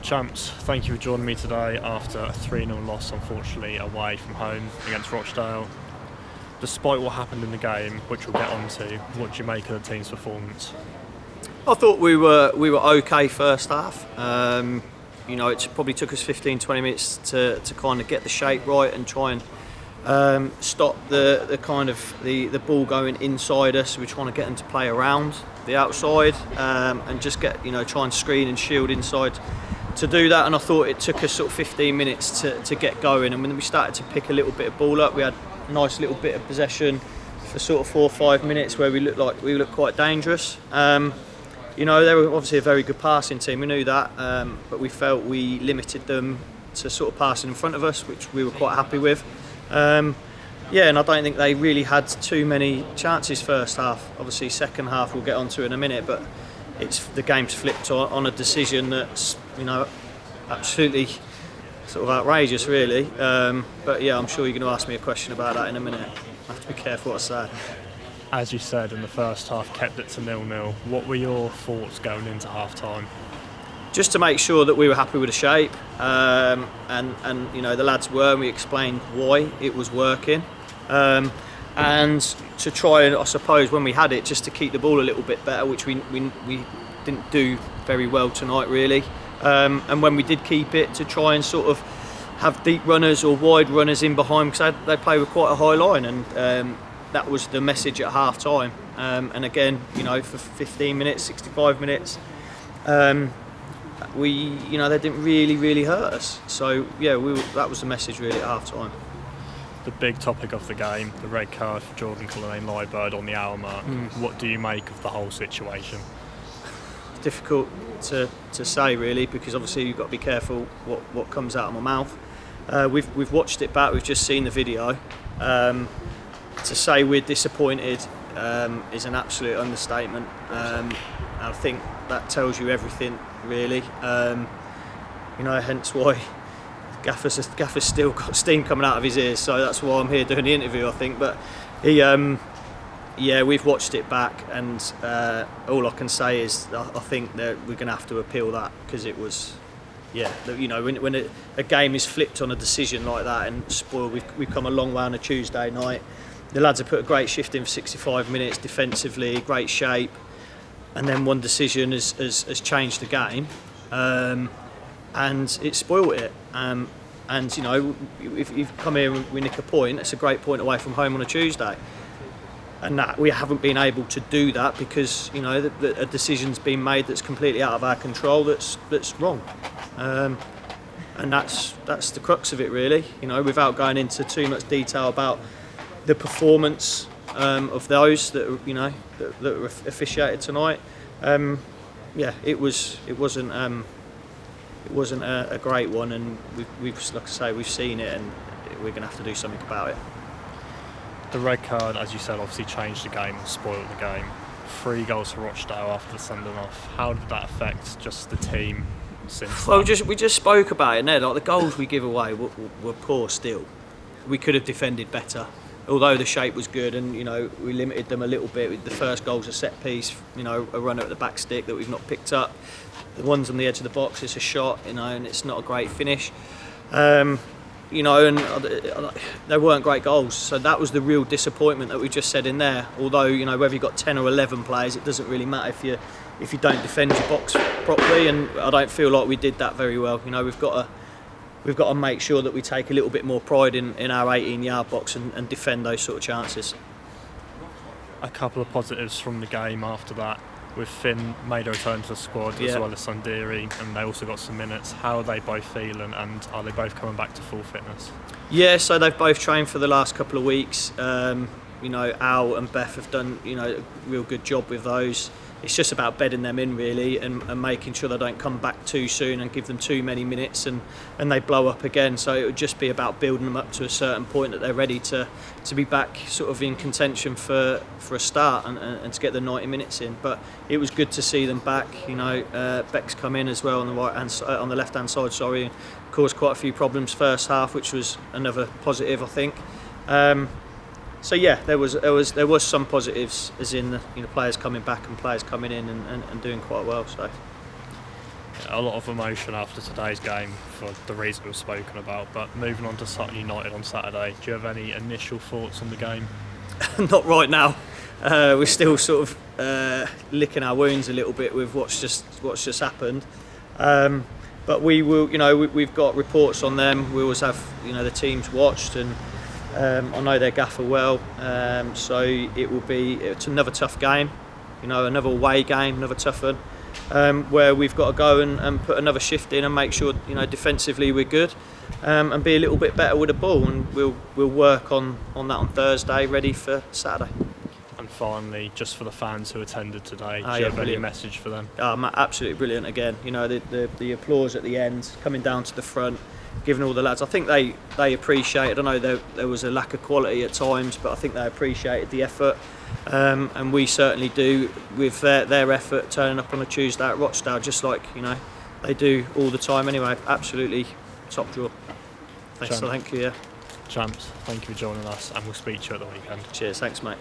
Champs, thank you for joining me today after a 3-0 loss, unfortunately, away from home against Rochdale. Despite what happened in the game, which we'll get onto, what do you make of the team's performance? I thought we were okay first half. It probably took us 15-20 minutes to kind of get the shape right and try and stop the ball going inside us. We're trying to get them to play around the outside and just try and screen and shield inside to do that. And I thought it took us sort of 15 minutes to get going. And when we started to pick a little bit of ball up, we had a nice little bit of possession for sort of 4 or 5 minutes where we looked quite dangerous. They were obviously a very good passing team, we knew that, but we felt we limited them to sort of passing in front of us, which we were quite happy with. And I don't think they really had too many chances first half. Obviously second half we'll get onto in a minute, but the game's flipped on a decision that's absolutely sort of outrageous really. But yeah, I'm sure you're going to ask me a question about that in a minute. I have to be careful what I say. As you said, in the first half, kept it to 0-0. What were your thoughts going into half-time? Just to make sure that we were happy with the shape, and the lads were, and we explained why it was working, and to try and, I suppose, when we had it, just to keep the ball a little bit better, which we didn't do very well tonight really, and when we did keep it, to try and sort of have deep runners or wide runners in behind, because they play with quite a high line, and that was the message at half time. And again, for 15 minutes, 65 minutes, they didn't really hurt us. So yeah, that was the message really at half time. The big topic of the game, the red card for Jordan Cullinane-Liebird on the hour mark. What do you make of the whole situation? It's difficult to say really, because obviously you've got to be careful what comes out of my mouth. We've watched it back, we've just seen the video. To say we're disappointed is an absolute understatement. I think that tells you everything, really. Hence why Gaffer's still got steam coming out of his ears. So that's why I'm here doing the interview, I think. But we've watched it back, and all I can say is I think that we're going to have to appeal that, because it was. When a game is flipped on a decision like that and spoiled, we've come a long way on a Tuesday night. The lads have put a great shift in for 65 minutes defensively, great shape, and then one decision has changed the game, and it spoiled it. If you've come here and we nick a point, it's a great point away from home on a Tuesday, and that we haven't been able to do that because a decision's been made that's completely out of our control, that's wrong. And that's the crux of it really, without going into too much detail about the performance of those that were officiated tonight. It wasn't a great one, and we've like I say, we've seen it, and we're going to have to do something about it. The red card, as you said, obviously changed the game and spoiled the game. 3 goals for Rochdale after the sending off. How did that affect just the team since? Well, we just spoke about it, Ned. Like the goals we give away were poor still. We could have defended better. Although the shape was good, and we limited them a little bit. The first goal's a set piece, a runner at the back stick that we've not picked up. The ones on the edge of the box, it's a shot, and it's not a great finish. And they weren't great goals. So that was the real disappointment that we just said in there. Although whether you've got 10 or 11 players, it doesn't really matter if you don't defend your box properly. And I don't feel like we did that very well. We've got to make sure that we take a little bit more pride in our 18-yard box and defend those sort of chances. A couple of positives from the game after that, with Finn made a return to the squad as well as Sundiri, and they also got some minutes. How are they both feeling, and are they both coming back to full fitness? Yeah, so they've both trained for the last couple of weeks. Al and Beth have done a real good job with those. It's just about bedding them in really, and making sure they don't come back too soon and give them too many minutes and they blow up again. So it would just be about building them up to a certain point that they're ready to be back sort of in contention for a start and to get the 90 minutes in. But it was good to see them back. Beck's come in as well on the left hand side, and caused quite a few problems first half, which was another positive, I think. So yeah, there was some positives, as in players coming back and players coming in and doing quite well. So A lot of emotion after today's game for the reason we've spoken about. But moving on to Sutton United on Saturday, do you have any initial thoughts on the game? Not right now. We're still sort of licking our wounds a little bit with what's just happened. But we will, we've got reports on them. We always have, the teams watched, and I know their gaffer well. So it's another tough game, another away game, another tough one, where we've got to go and put another shift in and make sure, defensively we're good, and be a little bit better with the ball, and we'll work on that on Thursday, ready for Saturday. And finally, just for the fans who attended today, do you have any message for them? Absolutely brilliant again. The applause at the end, coming down to the front, giving all the lads. I think they appreciated. I know there was a lack of quality at times, but I think they appreciated the effort, and we certainly do with their effort turning up on a Tuesday at Rochdale, just like they do all the time. Anyway, absolutely top draw. Thanks. So thank you. Yeah. Champs, thank you for joining us, and we'll speak to you at the weekend. Cheers. Thanks, mate.